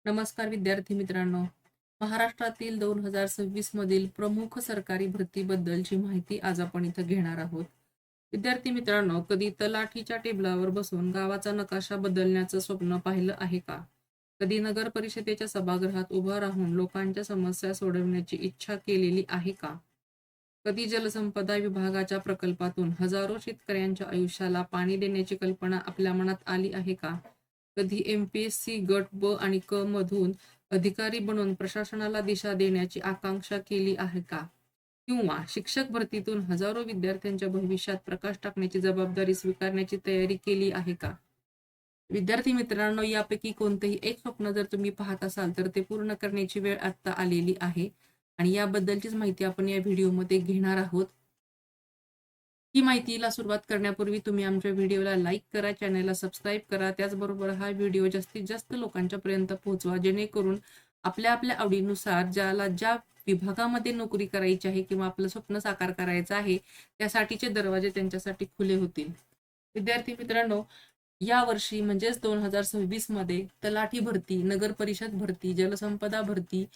नमस्कार विद्यार्थी मित्रांनो. महाराष्ट्रातील 2026 मधील प्रमुख सरकारी भरतीबद्दलची माहिती आज आपण इथं घेणार आहोत. विद्यार्थी मित्रांनो, कधी तलाठीच्या टेबलावर बसून गावाचा नकाशा बदलण्याचं स्वप्न पाहिलं आहे का? कधी नगर परिषदेच्या सभागृहात उभं राहून लोकांच्या समस्या सोडवण्याची इच्छा केलेली आहे का? कधी जलसंपदा विभागाच्या प्रकल्पातून हजारो शेतकऱ्यांच्या आयुष्याला पाणी देण्याची कल्पना आपल्या मनात आली आहे का? कधी एमपीएससी गट ब आणि क मधून अधिकारी बनून प्रशासनाला दिशा देण्याची आकांक्षा केली आहे का? किंवा शिक्षक भरतीतून हजारो विद्यार्थ्यांच्या भविष्यात प्रकाश टाकण्याची जबाबदारी स्वीकारण्याची तयारी केली आहे का? विद्यार्थी मित्रांनो, यापैकी कोणतेही एक स्वप्न जर तुम्ही पाहत असाल तर ते पूर्ण करण्याची वेळ आता आलेली आहे आणि याबद्दलचीच माहिती आपण या व्हिडिओमध्ये घेणार आहोत. ही माहितीला सुरुवात करण्यापूर्वी तुम्ही आमच्या व्हिडिओला लाईक करा, चॅनलला सबस्क्राईब करा. त्याचबरोबर हा व्हिडिओ जास्तीत जास्त लोकांच्यापर्यंत पोहोचवा, जेणेकरून आपल्या आपल्या आवडीनुसार ज्याला ज्या विभागामध्ये नोकरी करायची आहे किंवा आपलं स्वप्न साकार करायचं आहे त्यासाठीचे दरवाजे त्यांच्यासाठी खुले होतील. विद्यार्थी मित्रांनो, या वर्षी म्हणजेच 2026 मध्ये तलाठी भरती, नगर परिषद भरती, जलसंपदा भरती,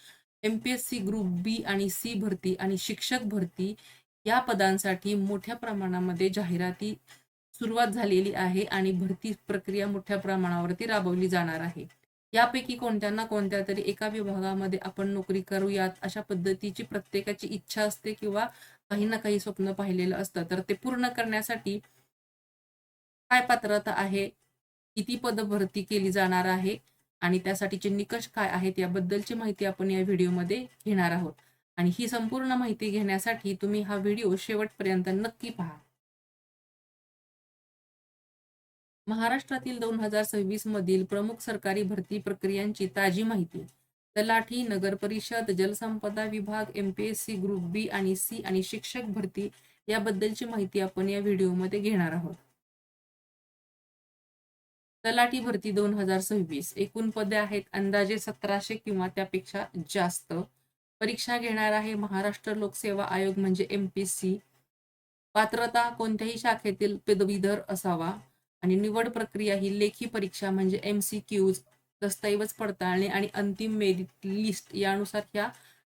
एमपीएससी ग्रुप बी आणि सी भरती आणि शिक्षक भरती या पदांसाठी मोठ्या प्रमाणामध्ये जाहिराती सुरुवात झालेली आहे आणि भरती प्रक्रिया मोठ्या प्रमाणावरती राबवली जाणार आहे. यापैकी कोणत्या ना कोणत्या तरी एका विभागामध्ये आपण नोकरी करूयात अशा पद्धतीची प्रत्येकाची इच्छा असते किंवा काही ना काही स्वप्न पाहिलेलं असतं. तर ते पूर्ण करण्यासाठी काय पात्रता आहे, किती पद भरती केली जाणार आहे आणि त्यासाठीचे निकष काय आहेत याबद्दलची माहिती आपण या व्हिडिओमध्ये घेणार आहोत. आणि ही संपूर्ण माहिती घेण्यासाठी तुम्ही हा व्हिडिओ शेवटपर्यंत नक्की पहा. महाराष्ट्रातील 2026 मधील प्रमुख सरकारी भरती प्रक्रियांची ताजी माहिती. तलाठी, नगर परिषद, जलसंपदा विभाग, एमपीएससी ग्रुप बी आणि सी आणि शिक्षक भरती याबद्दलची माहिती आपण या व्हिडिओमध्ये घेणार आहोत. तलाठी भरती 2026 एकूण पदे आहेत अंदाजे 1700 किंवा त्यापेक्षा जास्त. परीक्षा घेणार आहे महाराष्ट्र लोकसेवा आयोग म्हणजे एमपीएससी. पात्रता कोणत्याही शाखेतील पदवीधर असावा आणि निवड प्रक्रिया ही लेखी परीक्षा म्हणजे एमसीक्यूज, दस्तऐवज पडताळणी आणि अंतिम मेरिट लिस्ट यानुसार ह्या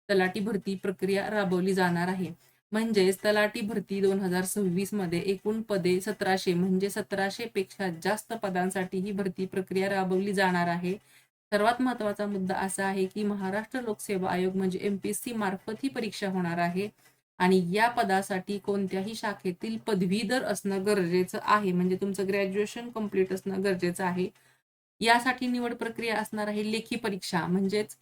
तलाठी भरती प्रक्रिया राबवली जाणार आहे. म्हणजेच तलाठी भरती 2026 मध्ये एकूण पदे 1700 म्हणजे 1700 पेक्षा जास्त पदांसाठी ही भरती प्रक्रिया राबवली जाणार आहे. सर्वात महत्त्वाचा मुद्दा असा आहे की महाराष्ट्र लोकसेवा आयोग म्हणजे एमपीएससी मार्फत ही परीक्षा होणार आहे आणि या पदासाठी कोणत्याही शाखेतील पदवीधर असणं गरजेचं आहे. म्हणजे तुमचं ग्रॅज्युएशन कंप्लीट असणं गरजेचं आहे. यासाठी निवड प्रक्रिया असणार आहे लेखी परीक्षा म्हणजेच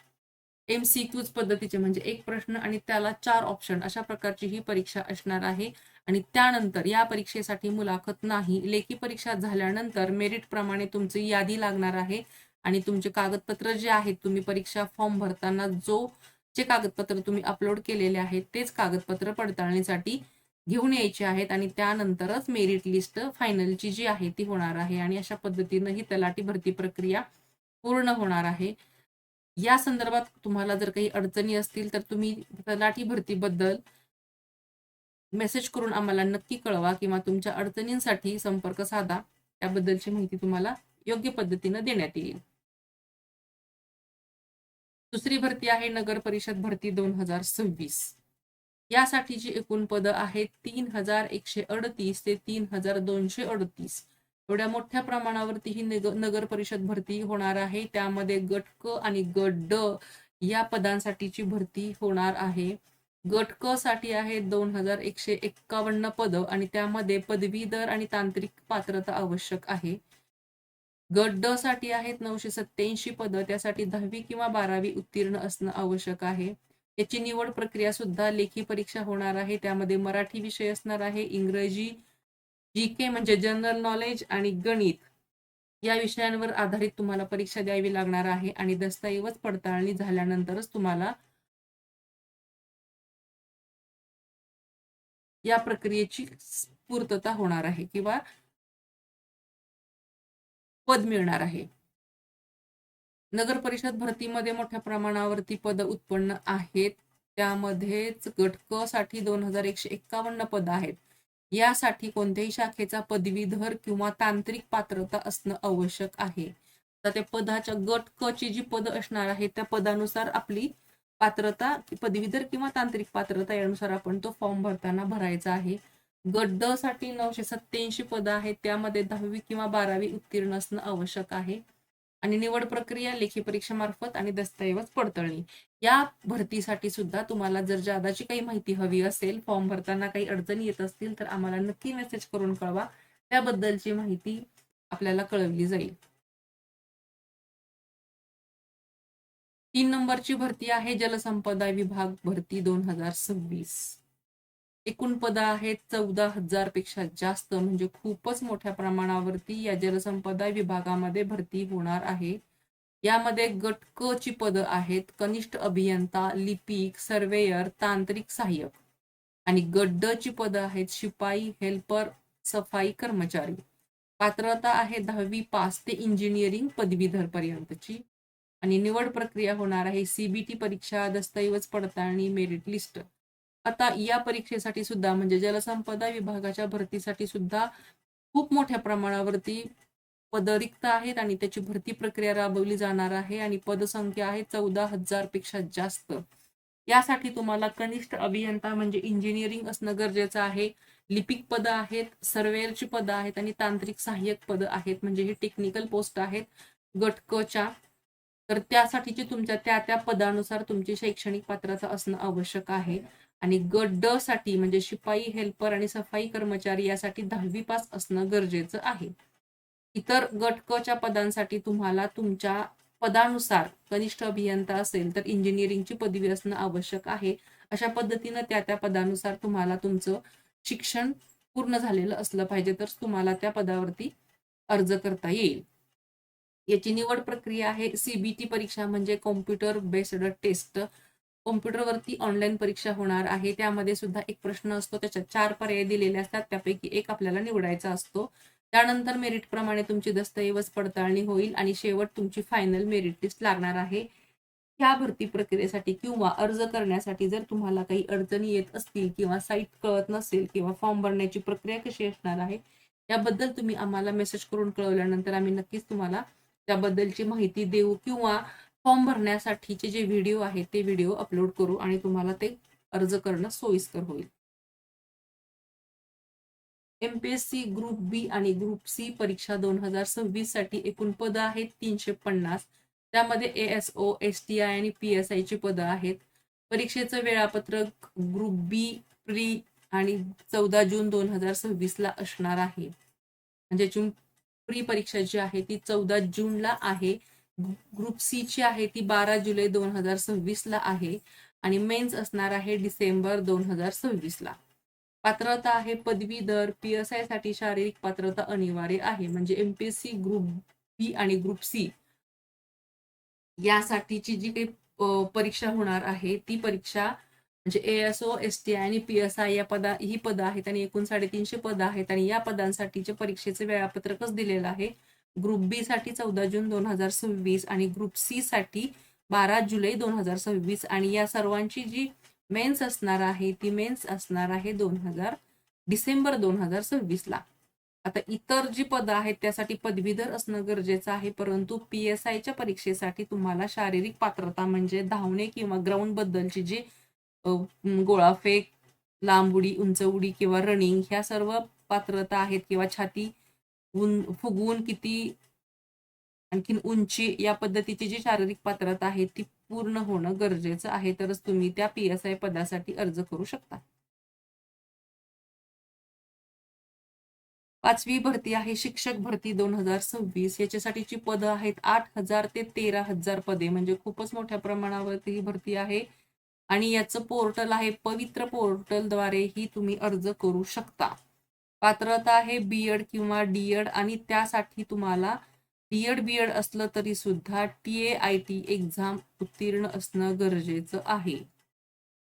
एमसीक्यूज पद्धतीचे म्हणजे एक प्रश्न आणि त्याला 4 ऑप्शन अशा प्रकारची ही परीक्षा असणार आहे. आणि त्यानंतर या परीक्षेसाठी मुलाखत नाही. लेखी परीक्षा झाल्यानंतर मेरिट प्रमाणे तुमची यादी लागणार आहे आणि तुमचे कागदपत्र जे आहेत, तुम्ही परीक्षा फॉर्म भरताना जे कागदपत्र तुम्ही अपलोड केलेले आहेत तेच कागदपत्र पडताळणीसाठी घेऊन यायचे आहेत आणि त्यानंतरच मेरिट लिस्ट फायनलची जी आहे ती होणार आहे आणि अशा पद्धतीनं ही तलाठी भरती प्रक्रिया पूर्ण होणार आहे. या संदर्भात तुम्हाला जर काही अडचणी असतील तर तुम्ही तलाठी भरतीबद्दल मेसेज करून आम्हाला नक्की कळवा किंवा तुमच्या अडचणींसाठी संपर्क साधा. त्याबद्दलची माहिती तुम्हाला योग्य पद्धतीनं देण्यात येईल. दुसरी भरती आहे नगर परिषद भरती 2026. यासाठीची एकूण पदं आहेत 3138 ते 3238. एवढ्या मोठ्या प्रमाणावरती ही नगर परिषद भरती होणार आहे. त्यामध्ये गट क आणि गट ड या पदांसाठीची भरती होणार आहे. गट क साठी आहे 2151 पदं आणि त्यामध्ये पदवीधर आणि तांत्रिक पात्रता आवश्यक आहे. गट ड साठी आहेत 987 पदं. त्यासाठी 10वी किंवा 12वी उत्तीर्ण असणं आवश्यक आहे. याची निवड प्रक्रिया सुद्धा लेखी परीक्षा होणार आहे. त्यामध्ये मराठी विषय असणार आहे, इंग्रजी, जीके म्हणजे जनरल नॉलेज आणि गणित या विषयांवर आधारित तुम्हाला परीक्षा द्यावी लागणार आहे आणि दस्तऐवज पडताळणी झाल्यानंतरच तुम्हाला या प्रक्रियेची पूर्तता होणार आहे किंवा पद मिळणार आहे. नगर परिषद भरतीमध्ये मोठ्या प्रमाणावरती पद उत्पन्न आहेत. त्यामध्येच गट क साठी 2151 पद आहेत. यासाठी कोणत्याही शाखेचा पदवीधर किंवा तांत्रिक पात्रता असणं आवश्यक आहे. तर त्या पदाच्या गट क ची जी पद असणार आहे त्या पदानुसार आपली पात्रता पदवीधर किंवा तांत्रिक पात्रता यानुसार आपण तो फॉर्म भरताना भरायचा आहे. गट ड साठी 987 पदं आहेत, त्यामध्ये 10वी किंवा 12वी उत्तीर्ण असणं आवश्यक आहे. आणि निवड प्रक्रिया लेखी परीक्षेमार्फत आणि दस्तऐवज पडताळणी. या भरतीसाठी सुद्धा तुम्हाला जर जादाची काही माहिती हवी असेल, फॉर्म भरताना काही अडचणी येत असतील तर आम्हाला नक्की मेसेज करून कळवा. त्याबद्दलची माहिती आपल्याला कळवली जाईल. 3 नंबरची भरती आहे जलसंपदा विभाग भरती 2026. एकूण पदं आहेत 14,000 पेक्षा जास्त, म्हणजे खूपच मोठ्या प्रमाणावरती या जलसंपदा विभागामध्ये भरती होणार आहे. यामध्ये गट क ची पदं आहेत कनिष्ठ अभियंता, लिपिक, सर्वेयर, तांत्रिक सहाय्यक. आणि गट ड ची पदं आहेत शिपाई, हेल्पर, सफाई कर्मचारी. पात्रता आहे 10वी पास ते इंजिनिअरिंग पदवीधर पर्यंतची. आणि निवड प्रक्रिया होणार आहे सीबीटी परीक्षा, दस्तऐवज पडताळणी, मेरिट लिस्ट. आता या परीक्षेसाठी सुद्धा म्हणजे जलसंपदा विभागाच्या भरतीसाठी सुद्धा खूप मोठ्या प्रमाणावरती पद रिक्त आहेत आणि त्याची भरती प्रक्रिया राबवली जाणार आहे आणि पदसंख्या आहे 14,000 पेक्षा जास्त. यासाठी तुम्हाला कनिष्ठ अभियंता म्हणजे इंजिनिअरिंग असणं गरजेचं आहे. लिपिक पदं आहेत, सर्वेयरची पदं आहेत आणि तांत्रिक सहाय्यक पदं आहेत, म्हणजे हे टेक्निकल पोस्ट आहेत गट क च्या. तर त्यासाठीची तुमच्या त्या पदानुसार तुमची शैक्षणिक पात्रता असणं आवश्यक आहे. आणि गट ड साठी म्हणजे शिपाई, हेल्पर आणि सफाई कर्मचारी यासाठी 10वी पास असणं गरजेचं आहे. इतर गट क च्या पदांसाठी तुम्हाला तुमच्या पदानुसार कनिष्ठ अभियंता असेल तर इंजिनिअरिंगची पदवी असणं आवश्यक आहे. अशा पद्धतीनं त्या पदानुसार तुम्हाला तुमचं शिक्षण पूर्ण झालेलं असलं पाहिजे, तर तुम्हाला त्या पदावरती अर्ज करता येईल. याची निवड प्रक्रिया आहे सीबीटी परीक्षा म्हणजे कॉम्प्युटर बेस्ड टेस्ट. कॉम्प्युटरवरती ऑनलाईन परीक्षा होणार आहे. त्यामध्ये सुद्धा एक प्रश्न असतो, त्याच्यात 4 पर्याय दिलेले असतात, त्यापैकी एक आपल्याला निवडायचा असतो. त्यानंतर मेरिट प्रमाणे तुमची दस्तऐवज पडताळणी होईल आणि शेवट तुमची फायनल मेरिट लिस्ट लागणार आहे. ह्या भरती प्रक्रियेसाठी किंवा अर्ज करण्यासाठी जर तुम्हाला काही अडचणी येत असतील किंवा साईट कळत नसेल किंवा फॉर्म भरण्याची प्रक्रिया कशी असणार आहे याबद्दल तुम्ही आम्हाला मेसेज करून कळवल्यानंतर आम्ही नक्कीच तुम्हाला त्याबद्दलची माहिती देऊ किंवा फॉर्म भरण्यासाठीचे जे व्हिडिओ आहेत ते व्हिडिओ अपलोड करू आणि तुम्हाला ते अर्ज करणं सोयीस्कर होईल. एमपीएससी ग्रुप बी आणि ग्रुप सी परीक्षा 2026 साठी एकूण पदं आहेत 350. त्यामध्ये एएसओ, एसटीआय आणि पीएसआय ची पदं आहेत. परीक्षेचं वेळापत्रक ग्रुप बी प्री आणि 14 जून 2026 ला असणार आहे. म्हणजे प्री परीक्षा जी आहे ती 14 जूनला आहे. ग्रुप सी ची आहे ती 12 जुलै 2026 ला आहे आणि मेन्स असणार आहे डिसेंबर 2026 ला. पात्रता आहे पदवीधर. पीएसआय साठी शारीरिक पात्रता अनिवार्य आहे. म्हणजे एमपीएससी ग्रुप बी आणि ग्रुप सी यासाठीची जी काही परीक्षा होणार आहे ती परीक्षा म्हणजे एएसओ, एसटीआय आणि पीएसआय या ही पदं आहेत आणि एकूण 350 पदं आहेत आणि या पदांसाठीचे परीक्षेचे वेळापत्रकच दिलेलं आहे. ग्रुप बी साठी 14 जून 2026 आणि ग्रुप सी साठी 12 जुलै 2026 आणि या सर्वांची जी मेन्स असणार आहे ती मेन्स असणार आहे डिसेंबर 2026 ला. आता इतर जी पदं आहेत त्यासाठी पदवीधर असणं गरजेचं आहे, परंतु पीएसआयच्या परीक्षेसाठी तुम्हाला शारीरिक पात्रता म्हणजे धावणे किंवा ग्राउंड बद्दलची जी गोळाफेक, लांब उडी, उंच उडी किंवा रनिंग ह्या सर्व पात्रता आहेत किंवा छाती फुगवून किती आणखीन उंची या पद्धतीची जी शारीरिक पात्रता आहे ती पूर्ण होणं गरजेचं आहे, तरच तुम्ही त्या पीएसआय पदासाठी अर्ज करू शकता. 5वी भरती आहे शिक्षक भरती 2026. याच्यासाठीची पदं आहेत 8,000 ते 13,000 पदे, म्हणजे खूपच मोठ्या प्रमाणावरती ही भरती आहे. आणि याचं पोर्टल आहे पवित्र पोर्टलद्वारे ही तुम्ही अर्ज करू शकता. पात्रता आहे बीएड किंवा डीएड आणि त्यासाठी तुम्हाला डीएड बीएड असलं तरी सुद्धा TAIT एक्झाम उत्तीर्ण असणं गरजेचं आहे.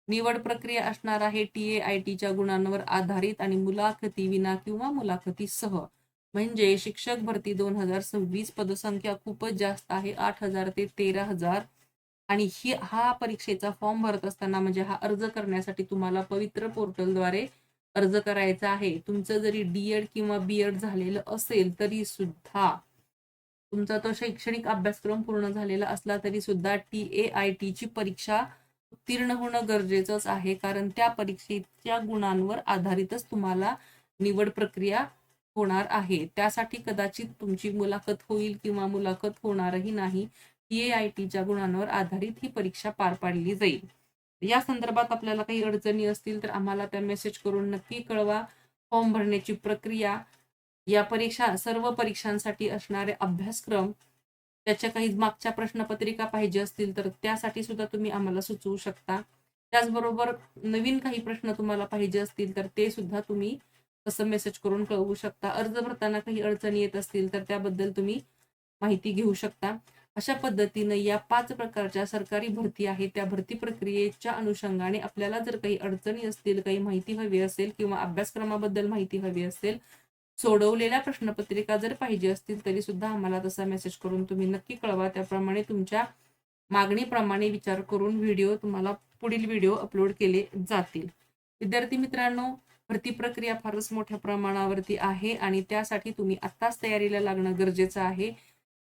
निवड प्रक्रिया असणार आहे TAITच्या गुणांवर आधारित आणि मुलाखती विना किंवा मुलाखतीसह. म्हणजे शिक्षक भरती 2026 पदसंख्या खूपच जास्त आहे 8,000 ते 13,000 आणि हा परीक्षेचा फॉर्म भरत असताना म्हणजे हा अर्ज करण्यासाठी तुम्हाला पवित्र पोर्टलद्वारे अर्ज करायचा आहे. तुमचं जरी डीएड किंवा बीएड झालेलं असेल तरी सुद्धा तुमचा तो शैक्षणिक अभ्यासक्रम पूर्ण झालेला असला तरी सुद्धा TAIT ची परीक्षा उत्तीर्ण होणं गरजेचंच आहे, कारण त्या परीक्षेच्या गुणांवर आधारितच तुम्हाला निवड प्रक्रिया होणार आहे. त्यासाठी कदाचित तुमची मुलाखत होईल किंवा मुलाखत होणारही नाही. TAITच्या गुणांवर आधारित ही परीक्षा पार पाडली जाईल. या संदर्भात आपल्याला काही अडचणी असतील तर आम्हाला त्या मेसेज करून नक्की कळवा. फॉर्म भरण्याची प्रक्रिया, या सर्व परीक्षांसाठी असणारे अभ्यासक्रम, त्याच्या काही मागच्या प्रश्नपत्रिका पाहिजे असतील तर त्यासाठी सुद्धा तुम्ही आम्हाला सुचवू शकता. त्याचबरोबर नवीन काही प्रश्न तुम्हाला पाहिजे असतील तर ते सुद्धा तुम्ही तसं मेसेज करून कळवू शकता. अर्ज भरताना काही अडचणी येत असतील तर त्याबद्दल तुम्ही माहिती घेऊ शकता. अशा पद्धतीनं या 5 प्रकारच्या सरकारी भरती आहे, त्या भरती प्रक्रियेच्या अनुषंगाने आपल्याला जर काही अडचणी असतील, काही माहिती हवी असेल किंवा अभ्यासक्रमाबद्दल माहिती हवी असेल, सोडवलेल्या प्रश्नपत्रिका जर पाहिजे असतील तरी सुद्धा आम्हाला तसा मेसेज करून तुम्ही नक्की कळवा. त्याप्रमाणे तुमच्या मागणीप्रमाणे विचार करून तुम्हाला पुढील व्हिडिओ अपलोड केले जातील. विद्यार्थी मित्रांनो, भरती प्रक्रिया फारच मोठ्या प्रमाणावरती आहे आणि त्यासाठी तुम्ही आत्ताच तयारीला लागणं गरजेचं आहे.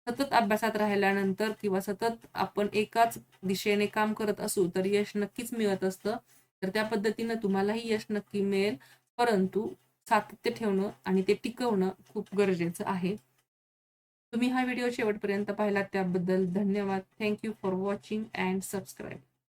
सतत अभ्यासात राहिल्यानंतर किंवा सतत आपण एकाच दिशेने काम करत असू तर यश नक्कीच मिळत असतं. तर त्या पद्धतीनं तुम्हालाही यश नक्की मिळेल, परंतु सातत्य ठेवणं आणि ते टिकवणं खूप गरजेचं आहे. तुम्ही हा व्हिडिओ शेवटपर्यंत पाहिलात त्याबद्दल धन्यवाद. Thank you for watching and subscribe.